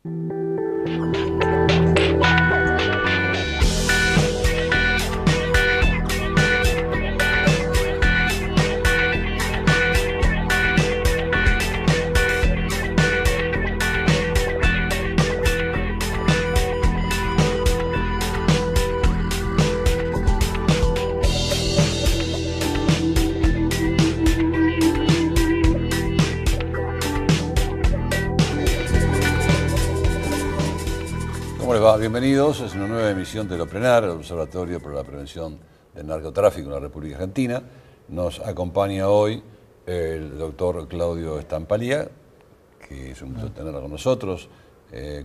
¿Cómo les va? Bienvenidos. Es una nueva emisión de Loplenar, el Observatorio para la Prevención del Narcotráfico en la República Argentina. Nos acompaña hoy el doctor Claudio Stampalía, que es un gusto tenerlo con nosotros,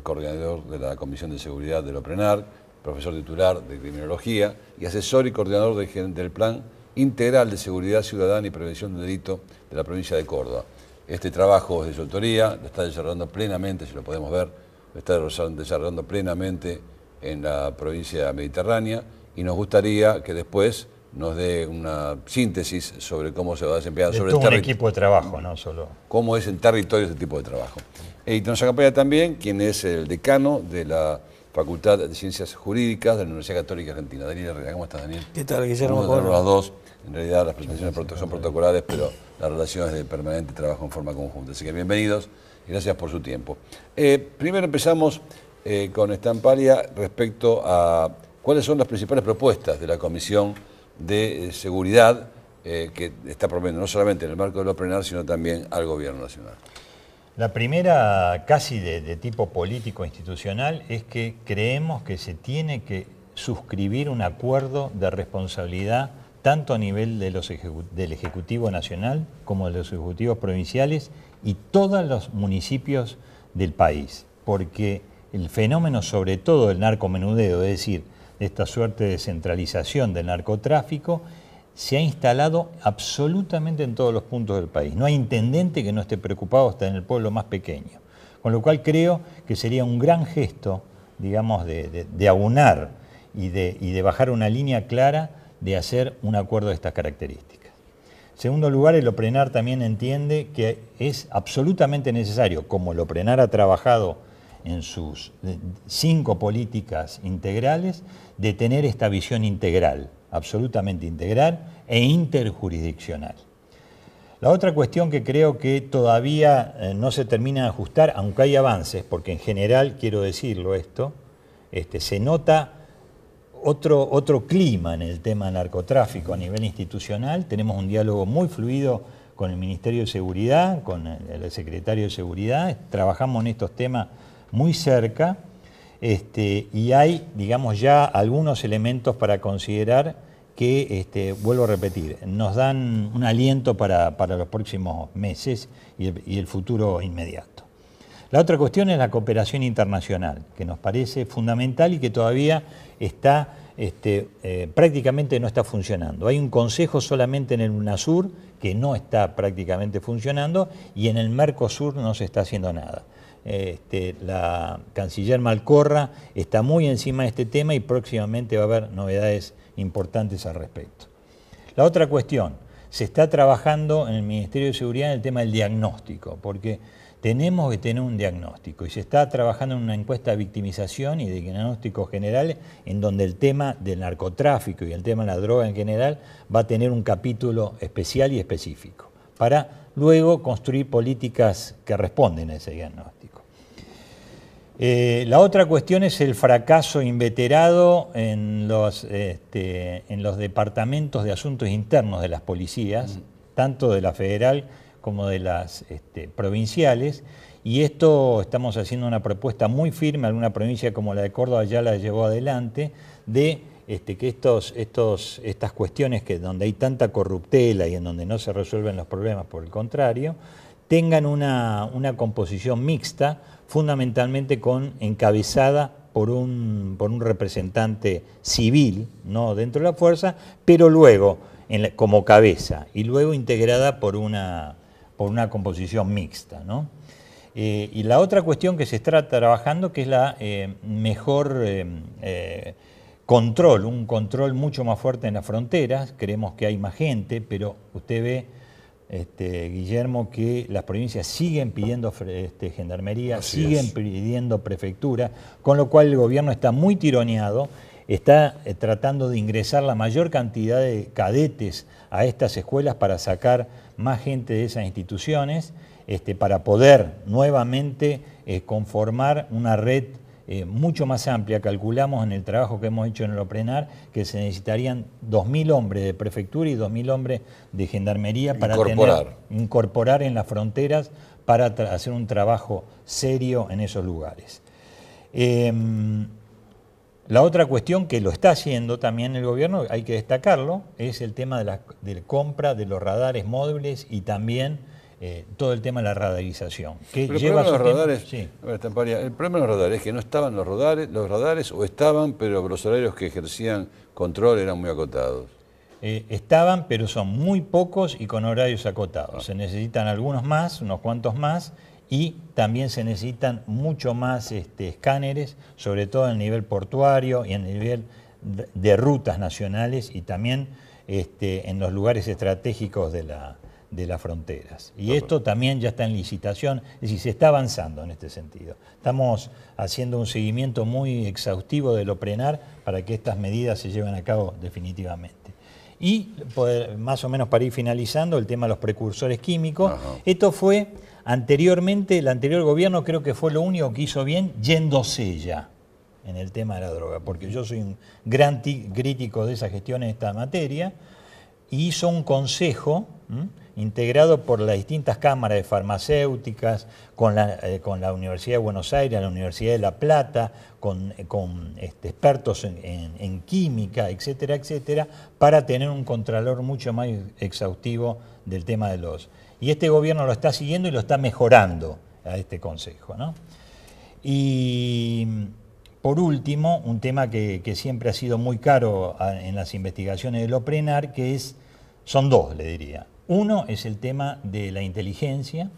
coordinador de la Comisión de Seguridad de Loplenar, profesor titular de Criminología y asesor y coordinador del Plan Integral de Seguridad Ciudadana y Prevención del Delito de la provincia de Córdoba. Este trabajo es de su autoría, lo está desarrollando plenamente, si lo podemos ver, lo está desarrollando plenamente en la provincia mediterránea y nos gustaría que después nos dé una síntesis sobre cómo se va a desempeñar sobre un equipo de trabajo, no solo. Cómo es en territorio este tipo de trabajo. Y nos acompaña también quien es el decano de la Facultad de Ciencias Jurídicas de la Universidad Católica Argentina, Daniel Herrera. ¿Cómo estás, Daniel? ¿Qué tal, Guillermo? Vamos a tener los dos. En realidad las presentaciones son protocolares, pero la relación es de permanente trabajo en forma conjunta. Así que bienvenidos y gracias por su tiempo. Primero empezamos con Stampalía respecto a cuáles son las principales propuestas de la Comisión de Seguridad que está promoviendo no solamente en el marco de Loplenar, sino también al Gobierno Nacional. La primera, casi de tipo político institucional, es que creemos que se tiene que suscribir un acuerdo de responsabilidad tanto a nivel de del Ejecutivo Nacional como de los Ejecutivos Provinciales y todos los municipios del país, porque el fenómeno sobre todo del narcomenudeo, es decir, de esta suerte de centralización del narcotráfico, se ha instalado absolutamente en todos los puntos del país. No hay intendente que no esté preocupado hasta en el pueblo más pequeño. Con lo cual creo que sería un gran gesto, digamos, de aunar y de bajar una línea clara de hacer un acuerdo de estas características. En segundo lugar, el Loplenar también entiende que es absolutamente necesario, como Loplenar ha trabajado en sus 5 políticas integrales, de tener esta visión integral, absolutamente integral e interjurisdiccional. La otra cuestión que creo que todavía no se termina de ajustar, aunque hay avances, porque en general, quiero decirlo esto, se nota otro clima en el tema del narcotráfico a nivel institucional. Tenemos un diálogo muy fluido con el Ministerio de Seguridad, con el Secretario de Seguridad, trabajamos en estos temas muy cerca y hay, digamos, ya algunos elementos para considerar que, vuelvo a repetir, nos dan un aliento para los próximos meses y el futuro inmediato. La otra cuestión es la cooperación internacional, que nos parece fundamental y que todavía está, prácticamente no está funcionando. Hay un consejo solamente en el UNASUR que no está prácticamente funcionando y en el Mercosur no se está haciendo nada. La canciller Malcorra está muy encima de este tema y próximamente va a haber novedades importantes al respecto. La otra cuestión, se está trabajando en el Ministerio de Seguridad en el tema del diagnóstico, porque tenemos que tener un diagnóstico y se está trabajando en una encuesta de victimización y de diagnóstico general en donde el tema del narcotráfico y el tema de la droga en general va a tener un capítulo especial y específico para luego construir políticas que responden a ese diagnóstico. La otra cuestión es el fracaso inveterado en los departamentos de asuntos internos de las policías, tanto de la federal como de las provinciales, y esto estamos haciendo una propuesta muy firme, alguna provincia como la de Córdoba ya la llevó adelante, de que estas cuestiones donde hay tanta corruptela y en donde no se resuelven los problemas, por el contrario, tengan una composición mixta, fundamentalmente encabezada por un representante civil, no dentro de la fuerza, pero luego como cabeza y luego integrada por una composición mixta, ¿no? Y la otra cuestión que se está trabajando, que es la mejor control, un control mucho más fuerte en las fronteras. Creemos que hay más gente, pero usted ve Guillermo, que las provincias siguen pidiendo gendarmería, Así siguen es. pidiendo prefectura, con lo cual el gobierno está muy tironeado, está tratando de ingresar la mayor cantidad de cadetes a estas escuelas para sacar más gente de esas instituciones, para poder nuevamente conformar una red mucho más amplia. Calculamos en el trabajo que hemos hecho en el OPRENAR que se necesitarían 2.000 hombres de prefectura y 2.000 hombres de gendarmería para incorporar en las fronteras para hacer un trabajo serio en esos lugares. La otra cuestión que lo está haciendo también el gobierno, hay que destacarlo, es el tema de la compra de los radares móviles y también todo el tema de la radarización. Pero el problema de los radares, sí. El problema de los radares es que no estaban los radares o estaban, pero los horarios que ejercían control eran muy acotados. Estaban, pero son muy pocos y con horarios acotados. Se necesitan algunos más, unos cuantos más, y también se necesitan mucho más escáneres, sobre todo en el nivel portuario y en el nivel de rutas nacionales y también en los lugares estratégicos de las fronteras. Y esto también ya está en licitación, es decir, se está avanzando en este sentido. Estamos haciendo un seguimiento muy exhaustivo del OPRENAR para que estas medidas se lleven a cabo definitivamente. Y más o menos para ir finalizando, el tema de los precursores químicos. Ajá. Esto fue anteriormente, el anterior gobierno creo que fue lo único que hizo bien, yéndose ya en el tema de la droga, porque yo soy un gran crítico de esa gestión en esta materia, y hizo un consejo integrado por las distintas cámaras de farmacéuticas, con la Universidad de Buenos Aires, la Universidad de La Plata, con expertos en química, etcétera, etcétera, para tener un contralor mucho más exhaustivo del tema de los... Y este gobierno lo está siguiendo y lo está mejorando a este consejo, ¿no? Y por último, un tema que siempre ha sido muy caro en las investigaciones del OPRENAR, son dos, le diría. Uno es el tema de la inteligencia.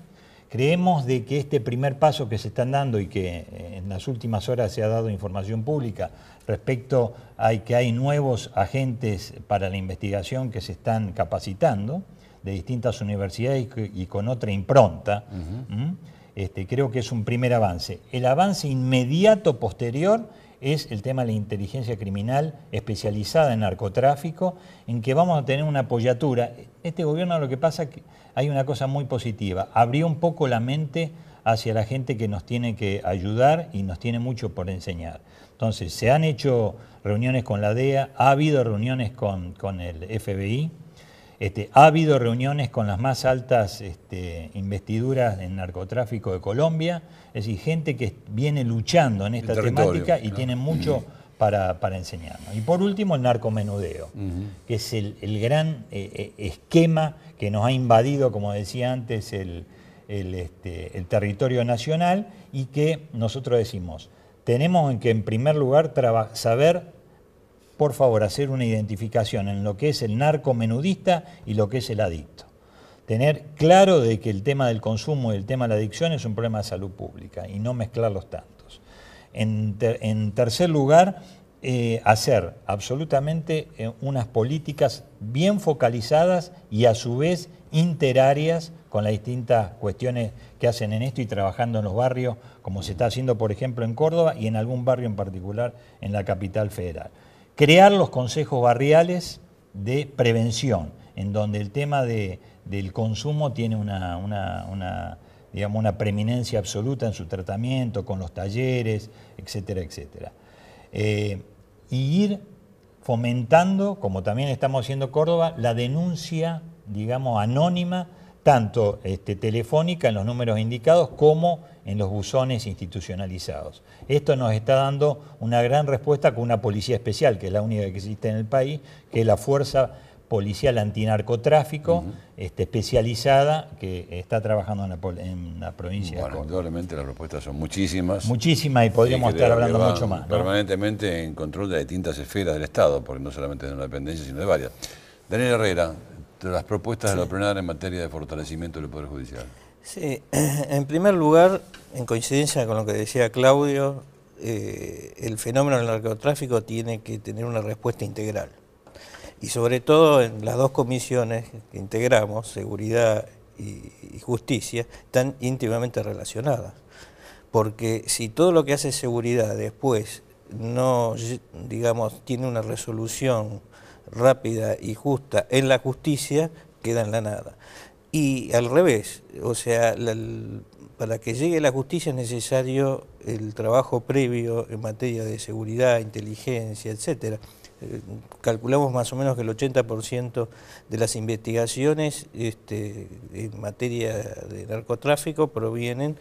Creemos de que este primer paso que se están dando y que en las últimas horas se ha dado información pública respecto a que hay nuevos agentes para la investigación que se están capacitando de distintas universidades y con otra impronta, creo que es un primer avance. El avance inmediato posterior es el tema de la inteligencia criminal especializada en narcotráfico, en que vamos a tener una apoyatura. Este gobierno, lo que pasa es que hay una cosa muy positiva, abrió un poco la mente hacia la gente que nos tiene que ayudar y nos tiene mucho por enseñar. Entonces, se han hecho reuniones con la DEA, ha habido reuniones con el FBI, ha habido reuniones con las más altas investiduras en narcotráfico de Colombia, es decir, gente que viene luchando en esta temática y tiene mucho para enseñarnos. Y por último, el narcomenudeo, que es el gran esquema que nos ha invadido, como decía antes, el territorio nacional, y que nosotros decimos, tenemos que en primer lugar saber, por favor, hacer una identificación en lo que es el narcomenudista y lo que es el adicto. Tener claro de que el tema del consumo y el tema de la adicción es un problema de salud pública y no mezclarlos tantos. En tercer lugar, hacer absolutamente unas políticas bien focalizadas y a su vez interáreas con las distintas cuestiones que hacen en esto y trabajando en los barrios, como se está haciendo, por ejemplo, en Córdoba y en algún barrio en particular en la capital federal. Crear los consejos barriales de prevención, en donde el tema del consumo tiene una preeminencia absoluta en su tratamiento, con los talleres, etcétera, etcétera. Y ir fomentando, como también estamos haciendo en Córdoba, la denuncia, digamos, anónima, tanto telefónica en los números indicados como en los buzones institucionalizados. Esto nos está dando una gran respuesta con una policía especial, que es la única que existe en el país, que es la Fuerza Policial Antinarcotráfico, especializada, que está trabajando en la provincia de Córdoba. Indudablemente las propuestas son muchísimas. Muchísimas, y podríamos estar hablando mucho más, ¿no? Permanentemente en control de distintas esferas del Estado, porque no solamente de una dependencia, sino de varias. Daniel Herrera, de las propuestas de la OPRENAR en materia de fortalecimiento del Poder Judicial. Sí, en primer lugar, en coincidencia con lo que decía Claudio, el fenómeno del narcotráfico tiene que tener una respuesta integral. y sobre todo en las dos comisiones que integramos, seguridad y justicia, están íntimamente relacionadas. Porque si todo lo que hace seguridad después no, digamos, tiene una resolución rápida y justa en la justicia, queda en la nada. Y al revés, o sea, para que llegue la justicia es necesario el trabajo previo en materia de seguridad, inteligencia, etcétera. Calculamos más o menos que el 80% de las investigaciones en materia de narcotráfico provienen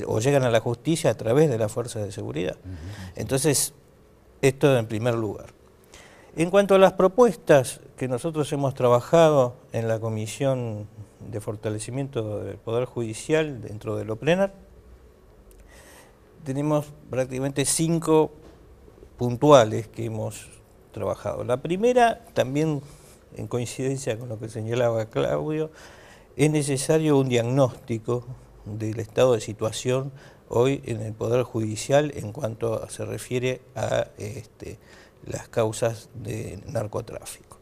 o llegan a la justicia a través de las fuerzas de seguridad. Entonces, esto en primer lugar. En cuanto a las propuestas que nosotros hemos trabajado en la Comisión de Fortalecimiento del Poder Judicial dentro del OPRENAR, tenemos prácticamente 5 puntuales que hemos trabajado. La primera, también en coincidencia con lo que señalaba Claudio, es necesario un diagnóstico del estado de situación hoy en el Poder Judicial en cuanto se refiere a las causas de narcotráfico,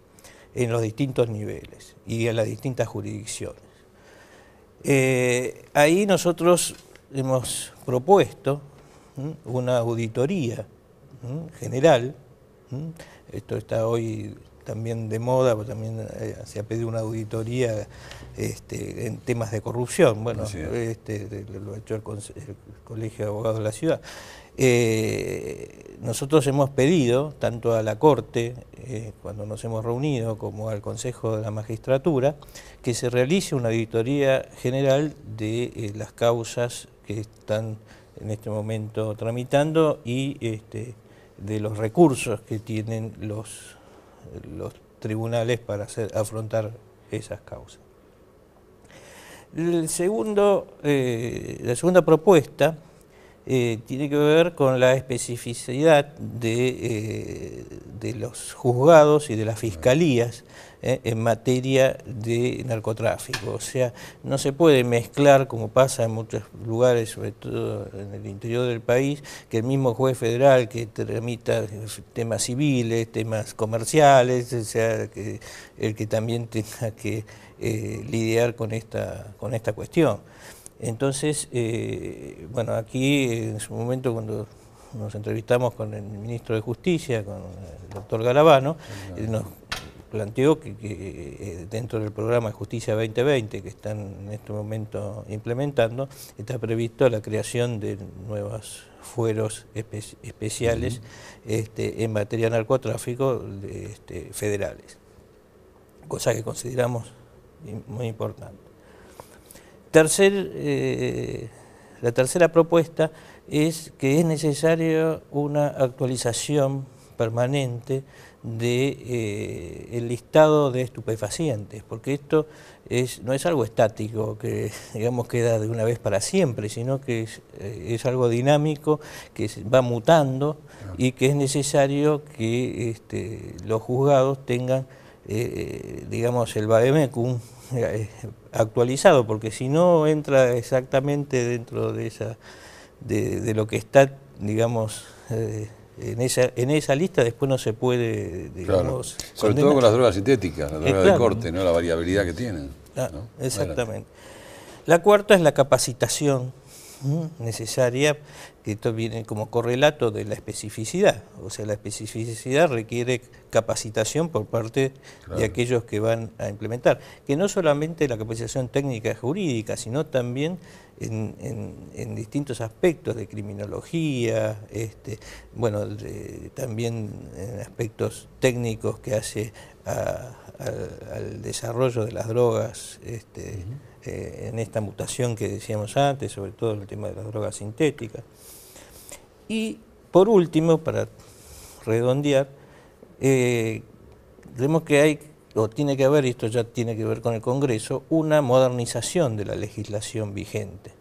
en los distintos niveles y en las distintas jurisdicciones. Ahí nosotros hemos propuesto una auditoría general. Esto está hoy también de moda, pero también se ha pedido una auditoría en temas de corrupción. Bueno, lo ha hecho el Colegio de Abogados de la Ciudad. Nosotros hemos pedido, tanto a la Corte, cuando nos hemos reunido, como al Consejo de la Magistratura, que se realice una auditoría general de las causas que están en este momento tramitando y de los recursos que tienen los tribunales para afrontar esas causas. La segunda propuesta tiene que ver con la especificidad de los juzgados y de las fiscalías en materia de narcotráfico. O sea, no se puede mezclar, como pasa en muchos lugares, sobre todo en el interior del país, que el mismo juez federal que tramita temas civiles, temas comerciales, o sea, que el que también tenga que lidiar con esta cuestión. Entonces, bueno, aquí en su momento cuando nos entrevistamos con el ministro de Justicia, con el doctor Garabano, nos planteó que dentro del programa de Justicia 2020 que están en este momento implementando, está previsto la creación de nuevos fueros especiales en materia de narcotráfico federales, cosa que consideramos muy importante. La tercera propuesta es que es necesario una actualización permanente del listado de estupefacientes, porque esto no es algo estático que digamos queda de una vez para siempre, sino que es algo dinámico que va mutando y que es necesario que los juzgados tengan digamos el vademecum actualizado, porque si no entra exactamente dentro de lo que está, digamos, en esa lista, después no se puede, digamos, claro. Sobre todo con las drogas sintéticas, las drogas de corte, ¿no? La variabilidad que tienen. ¿No? Exactamente. La cuarta es la capacitación necesaria, que esto viene como correlato de la especificidad. O sea, la especificidad requiere capacitación por parte de aquellos que van a implementar. Que no solamente la capacitación técnica y jurídica, sino también en distintos aspectos de criminología, bueno, también en aspectos técnicos que hace al desarrollo de las drogas, en esta mutación que decíamos antes, sobre todo el tema de las drogas sintéticas. Y por último, para redondear, vemos que hay, o tiene que haber, y esto ya tiene que ver con el Congreso, una modernización de la legislación vigente,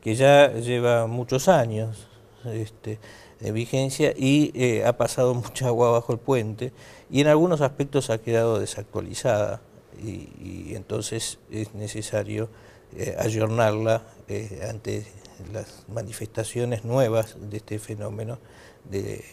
que ya lleva muchos años de vigencia y ha pasado mucha agua bajo el puente y en algunos aspectos ha quedado desactualizada. Y entonces es necesario ayornarla ante las manifestaciones nuevas de este fenómeno de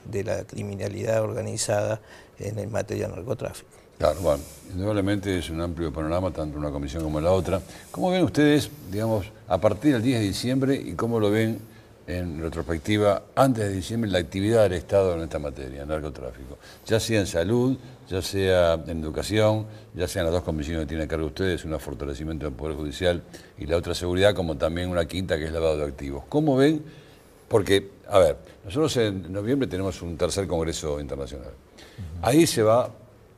de la criminalidad organizada en materia de narcotráfico. Claro, bueno, indudablemente es un amplio panorama, tanto una comisión como la otra. ¿Cómo ven ustedes, digamos, a partir del 10 de diciembre y cómo lo ven en retrospectiva antes de diciembre la actividad del Estado en esta materia, narcotráfico? Ya sea en salud, ya sea en educación, ya sean las dos comisiones que tienen a cargo ustedes, una fortalecimiento del Poder Judicial y la otra seguridad, como también una quinta que es lavado de activos. ¿Cómo ven? Porque, a ver, nosotros en noviembre tenemos un tercer Congreso Internacional. Ahí se va,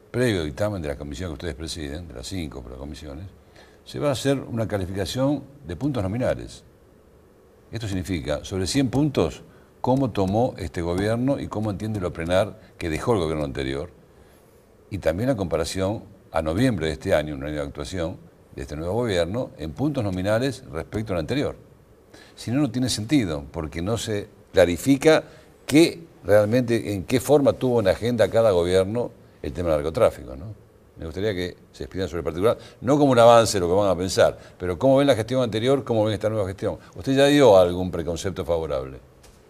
previo dictamen de la comisión que ustedes presiden, de las 5 comisiones, se va a hacer una calificación de puntos nominales. Esto significa, sobre 100 puntos, cómo tomó este gobierno y cómo entiende lo plenar que dejó el gobierno anterior. Y también la comparación a noviembre de este año, un año de actuación de este nuevo gobierno, en puntos nominales respecto al anterior. Si no, no tiene sentido, porque no se clarifica realmente en qué forma tuvo en agenda cada gobierno el tema del narcotráfico, ¿no? Me gustaría que se expliquen sobre el particular, no como un avance lo que van a pensar, pero cómo ven la gestión anterior, cómo ven esta nueva gestión. ¿Usted ya dio algún preconcepto favorable?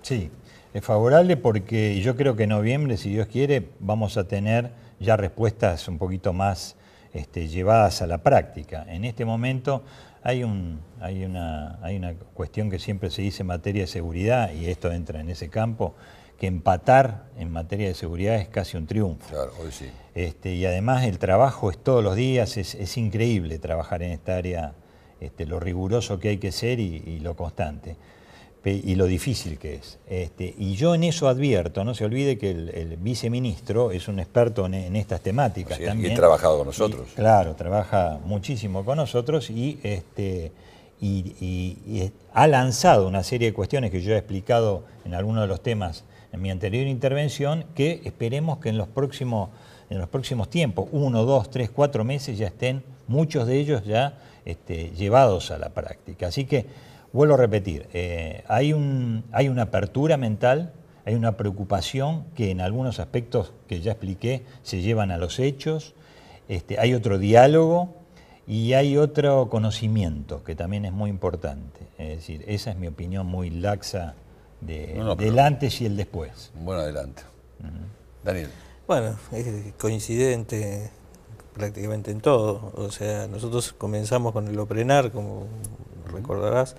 Sí, es favorable porque yo creo que en noviembre, si Dios quiere, vamos a tener ya respuestas un poquito más llevadas a la práctica. En este momento hay una cuestión que siempre se dice en materia de seguridad, y esto entra en ese campo, que empatar en materia de seguridad es casi un triunfo. Claro, hoy sí. Y además el trabajo es todos los días, es increíble trabajar en esta área, lo riguroso que hay que ser y lo constante, y lo difícil que es. Y yo en eso advierto, no se olvide que el viceministro es un experto en estas temáticas también. Y ha trabajado con nosotros. Claro, trabaja muchísimo con nosotros y ha lanzado una serie de cuestiones que yo he explicado en algunos de los temas en mi anterior intervención, que esperemos que en los próximos tiempos, 1, 2, 3, 4 meses, ya estén muchos de ellos ya llevados a la práctica. Así que, vuelvo a repetir, hay una apertura mental, hay una preocupación que en algunos aspectos que ya expliqué se llevan a los hechos, hay otro diálogo y hay otro conocimiento que también es muy importante. Es decir, esa es mi opinión muy laxa del antes y el después. Buen adelante. Daniel. Bueno, es coincidente prácticamente en todo. O sea, nosotros comenzamos con el OPRENAR, como recordarás,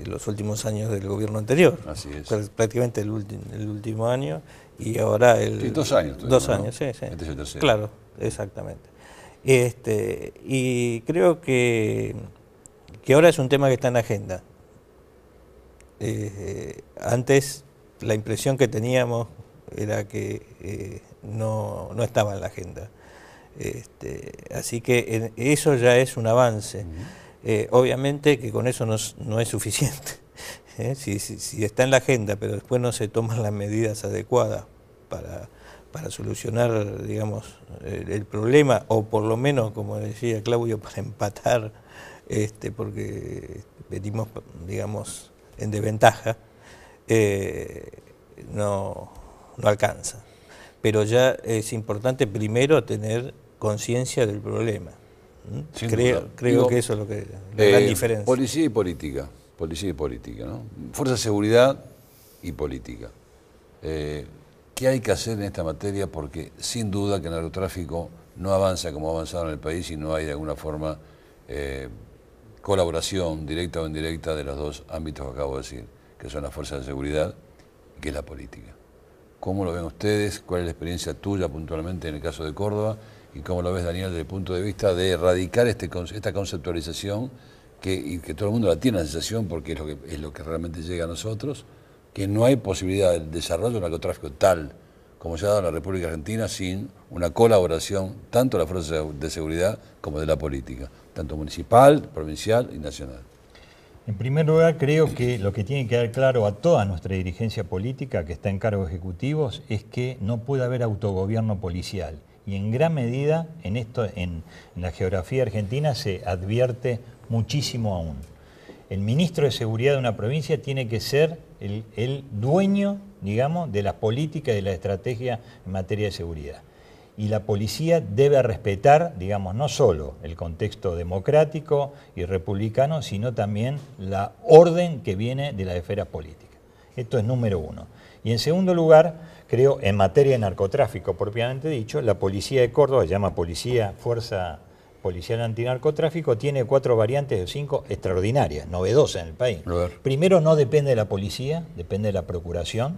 los últimos años del gobierno anterior. Así es. Prácticamente el último año, y ahora sí, 2 años. 2 años, sí, sí. Este es el tercero. Claro, exactamente. Y creo que ahora es un tema que está en la agenda. Antes la impresión que teníamos era que no estaba en la agenda. Así que eso ya es un avance. Obviamente que con eso no es suficiente. Si está en la agenda, pero después no se toman las medidas adecuadas para solucionar, digamos, el problema, o por lo menos, como decía Claudio, para empatar, porque venimos, digamos, en desventaja, no alcanza. Pero ya es importante primero tener conciencia del problema. Creo que eso es lo que la gran diferencia. Policía y política, ¿no? Fuerza de seguridad y política. ¿Qué hay que hacer en esta materia? Porque sin duda que el narcotráfico no avanza como ha avanzado en el país y no hay de alguna forma colaboración directa o indirecta de los dos ámbitos que acabo de decir, que son las fuerzas de seguridad y que es la política. ¿Cómo lo ven ustedes? ¿Cuál es la experiencia tuya puntualmente en el caso de Córdoba? ¿Y cómo lo ves, Daniel, desde el punto de vista de erradicar esta conceptualización y que todo el mundo la tiene la sensación, porque es lo que realmente llega a nosotros, que no hay posibilidad del desarrollo del narcotráfico tal como se ha dado en la República Argentina sin una colaboración tanto de las fuerzas de seguridad como de la política, tanto municipal, provincial y nacional? En primer lugar, creo que lo que tiene que quedar claro a toda nuestra dirigencia política que está en cargos ejecutivos es que no puede haber autogobierno policial. Y en gran medida en la geografía argentina se advierte muchísimo aún. El ministro de Seguridad de una provincia tiene que ser el dueño, digamos, de la política y de la estrategia en materia de seguridad. Y la policía debe respetar, digamos, no solo el contexto democrático y republicano, sino también la orden que viene de las esferas políticas. Esto es número uno. Y en segundo lugar, creo, en materia de narcotráfico propiamente dicho, la policía de Córdoba, se llama Fuerza Policial Antinarcotráfico, tiene 4 variantes de 5 extraordinarias, novedosas en el país. Primero, no depende de la policía, depende de la procuración.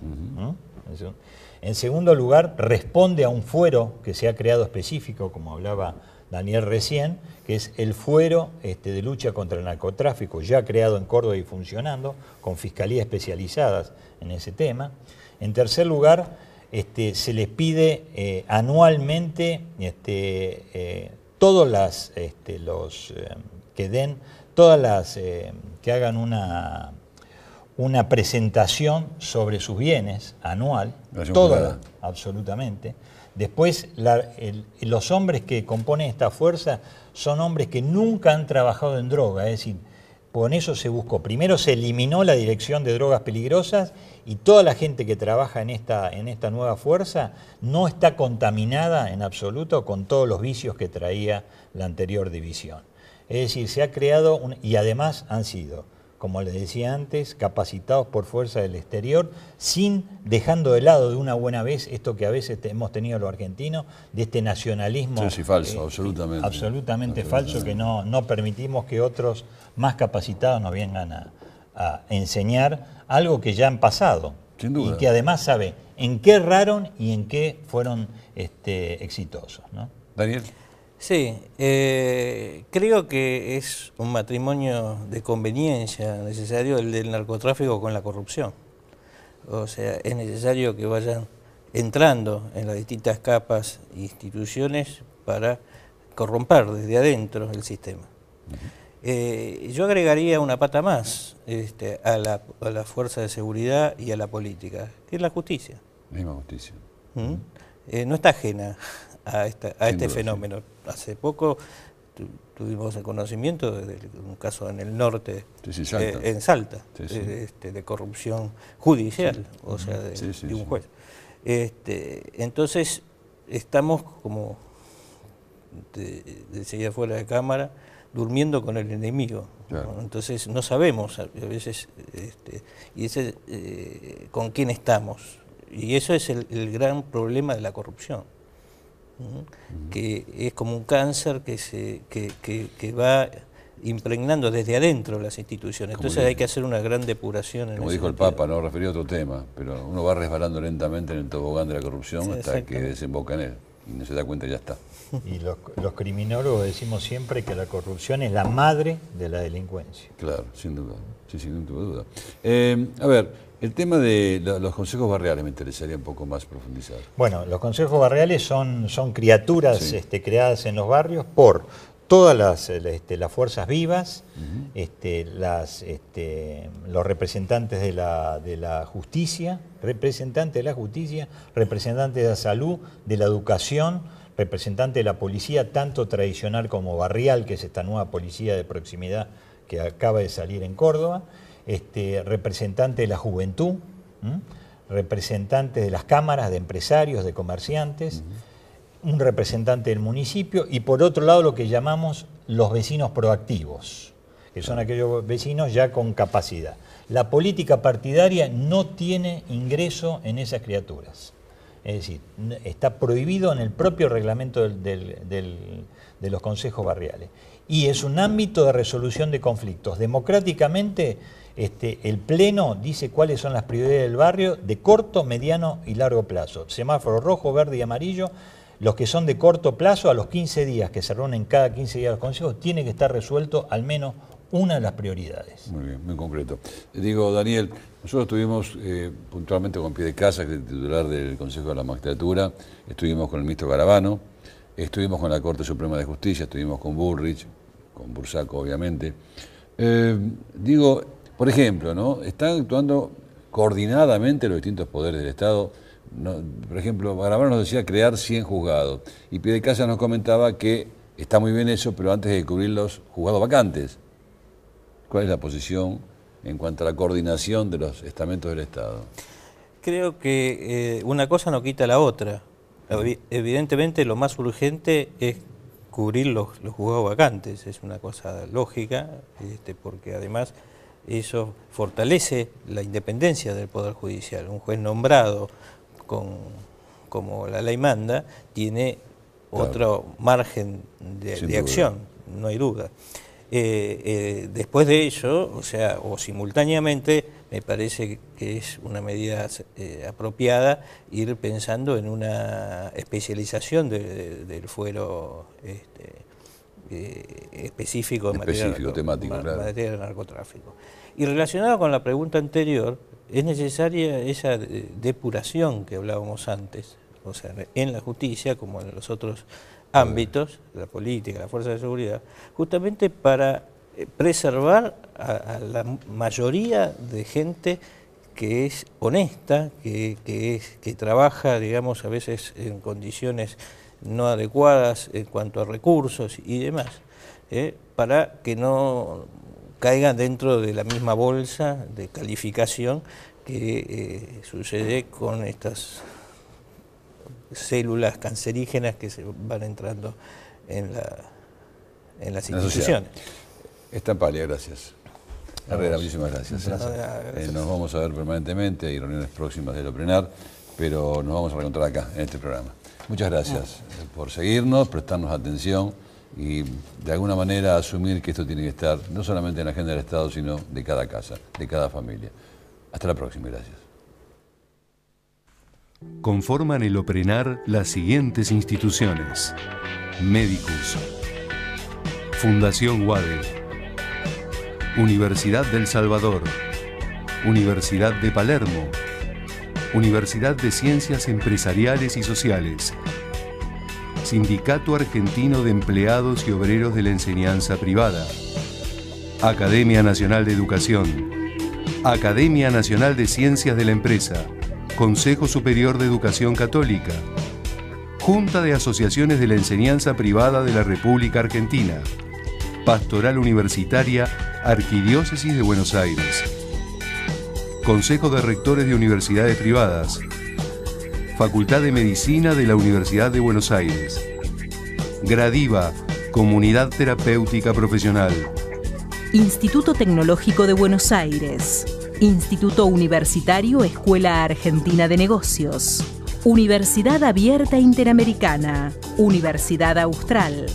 En segundo lugar, responde a un fuero que se ha creado específico, como hablaba Daniel recién, que es el fuero de lucha contra el narcotráfico, ya creado en Córdoba y funcionando, con fiscalías especializadas en ese tema. En tercer lugar, se les pide anualmente todos que hagan una presentación sobre sus bienes anual, toda, absolutamente. Después, los hombres que componen esta fuerza son hombres que nunca han trabajado en droga, es decir, con eso se buscó. Primero se eliminó la Dirección de Drogas Peligrosas y toda la gente que trabaja en esta nueva fuerza no está contaminada en absoluto con todos los vicios que traía la anterior división. Es decir, se ha creado, y además han sido, como les decía antes, capacitados por fuerza del exterior, dejando de lado de una buena vez esto que a veces hemos tenido los argentinos, de este nacionalismo falso, absolutamente falso, que no permitimos que otros más capacitados nos vengan a enseñar algo que ya han pasado. Sin duda. Y que además sabe en qué erraron y en qué fueron exitosos, ¿no? Daniel. Sí, creo que es un matrimonio de conveniencia necesario el del narcotráfico con la corrupción. O sea, es necesario que vayan entrando en las distintas capas e instituciones para corromper desde adentro el sistema. Yo agregaría una pata más a la fuerza de seguridad y a la política, que es la justicia. Misma justicia. No está ajena a este fenómeno. Sí. Hace poco tuvimos el conocimiento de un caso en el norte, Salta. En Salta, de corrupción judicial, o sea, de un juez. Entonces, estamos como, decía fuera de cámara, durmiendo con el enemigo. Claro. ¿No? Entonces, no sabemos a veces con quién estamos. Y eso es el gran problema de la corrupción. Que es como un cáncer que va impregnando desde adentro las instituciones. Entonces hay que hacer una gran depuración. Como dijo el Papa, no refería a otro tema, pero uno va resbalando lentamente en el tobogán de la corrupción hasta que desemboca en él y no se da cuenta y ya está. Y los criminólogos decimos siempre que la corrupción es la madre de la delincuencia. Claro, sin duda, sin duda. A ver, el tema de los consejos barriales me interesaría un poco más profundizar. Bueno, los consejos barriales son criaturas creadas en los barrios por todas las fuerzas vivas, los representantes de la justicia, representantes de la salud, de la educación, representantes de la policía, tanto tradicional como barrial, que es esta nueva policía de proximidad que acaba de salir en Córdoba, representantes de la juventud, representantes de las cámaras, de empresarios, de comerciantes, un representante del municipio y por otro lado lo que llamamos los vecinos proactivos, que son aquellos vecinos ya con capacidad. La política partidaria no tiene ingreso en esas criaturas. Es decir, está prohibido en el propio reglamento de los consejos barriales. Y es un ámbito de resolución de conflictos. Democráticamente, el Pleno dice cuáles son las prioridades del barrio de corto, mediano y largo plazo. Semáforo rojo, verde y amarillo. Los que son de corto plazo, a los 15 días, que se reúnen cada 15 días los consejos, tiene que estar resuelto al menos una de las prioridades. Muy bien, muy concreto. Digo, Daniel, nosotros estuvimos puntualmente con Piedecasa, que es el titular del Consejo de la Magistratura, estuvimos con el ministro Garabano, estuvimos con la Corte Suprema de Justicia, estuvimos con Bullrich, con Bursaco, obviamente. Digo, por ejemplo, ¿no? Están actuando coordinadamente los distintos poderes del Estado. No, por ejemplo, Garabano nos decía crear 100 juzgados, y Piedecasa nos comentaba que está muy bien eso, pero antes de cubrir los juzgados vacantes. ¿Cuál es la posición en cuanto a la coordinación de los estamentos del Estado? Creo que una cosa no quita la otra. Evidentemente lo más urgente es cubrir los juzgados vacantes, es una cosa lógica, porque además Eso fortalece la independencia del Poder Judicial. Un juez nombrado como la ley manda tiene otro margen de acción, no hay duda. Después de ello, o simultáneamente, me parece que es una medida apropiada ir pensando en una especialización del fuero específico en materia de narcotráfico. Y relacionado con la pregunta anterior, es necesaria esa depuración que hablábamos antes, o sea, en la justicia como en los otros ámbitos, la política, la fuerza de seguridad, justamente para preservar a la mayoría de gente que es honesta, que trabaja, digamos, a veces en condiciones no adecuadas en cuanto a recursos y demás, para que no caigan dentro de la misma bolsa de calificación que sucede con estas células cancerígenas que se van entrando en las instituciones. Stampalia, gracias. Herrera, muchísimas gracias. Nos vamos a ver permanentemente, hay reuniones próximas de Loplenar, pero nos vamos a reencontrar acá, en este programa. Muchas gracias por seguirnos, prestarnos atención y de alguna manera asumir que esto tiene que estar no solamente en la agenda del Estado, sino de cada casa, de cada familia. Hasta la próxima, gracias. Conforman el Loplenar las siguientes instituciones: Medicus, Fundación Wade, Universidad del Salvador, Universidad de Palermo, Universidad de Ciencias Empresariales y Sociales, Sindicato Argentino de Empleados y Obreros de la Enseñanza Privada, Academia Nacional de Educación, Academia Nacional de Ciencias de la Empresa, Consejo Superior de Educación Católica, Junta de Asociaciones de la Enseñanza Privada de la República Argentina, Pastoral Universitaria, Arquidiócesis de Buenos Aires, Consejo de Rectores de Universidades Privadas, Facultad de Medicina de la Universidad de Buenos Aires, Gradiva, Comunidad Terapéutica Profesional, Instituto Tecnológico de Buenos Aires, Instituto Universitario Escuela Argentina de Negocios, Universidad Abierta Interamericana, Universidad Austral,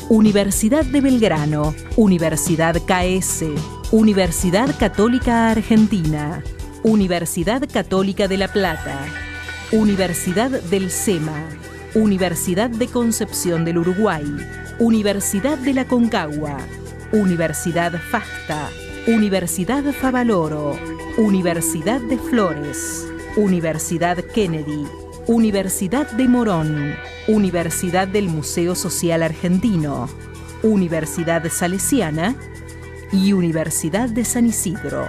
Universidad de Belgrano, Universidad KS, Universidad Católica Argentina, Universidad Católica de La Plata, Universidad del SEMA, Universidad de Concepción del Uruguay, Universidad de la Concagua, Universidad FASTA, Universidad Favaloro, Universidad de Flores, Universidad Kennedy, Universidad de Morón, Universidad del Museo Social Argentino, Universidad Salesiana y Universidad de San Isidro.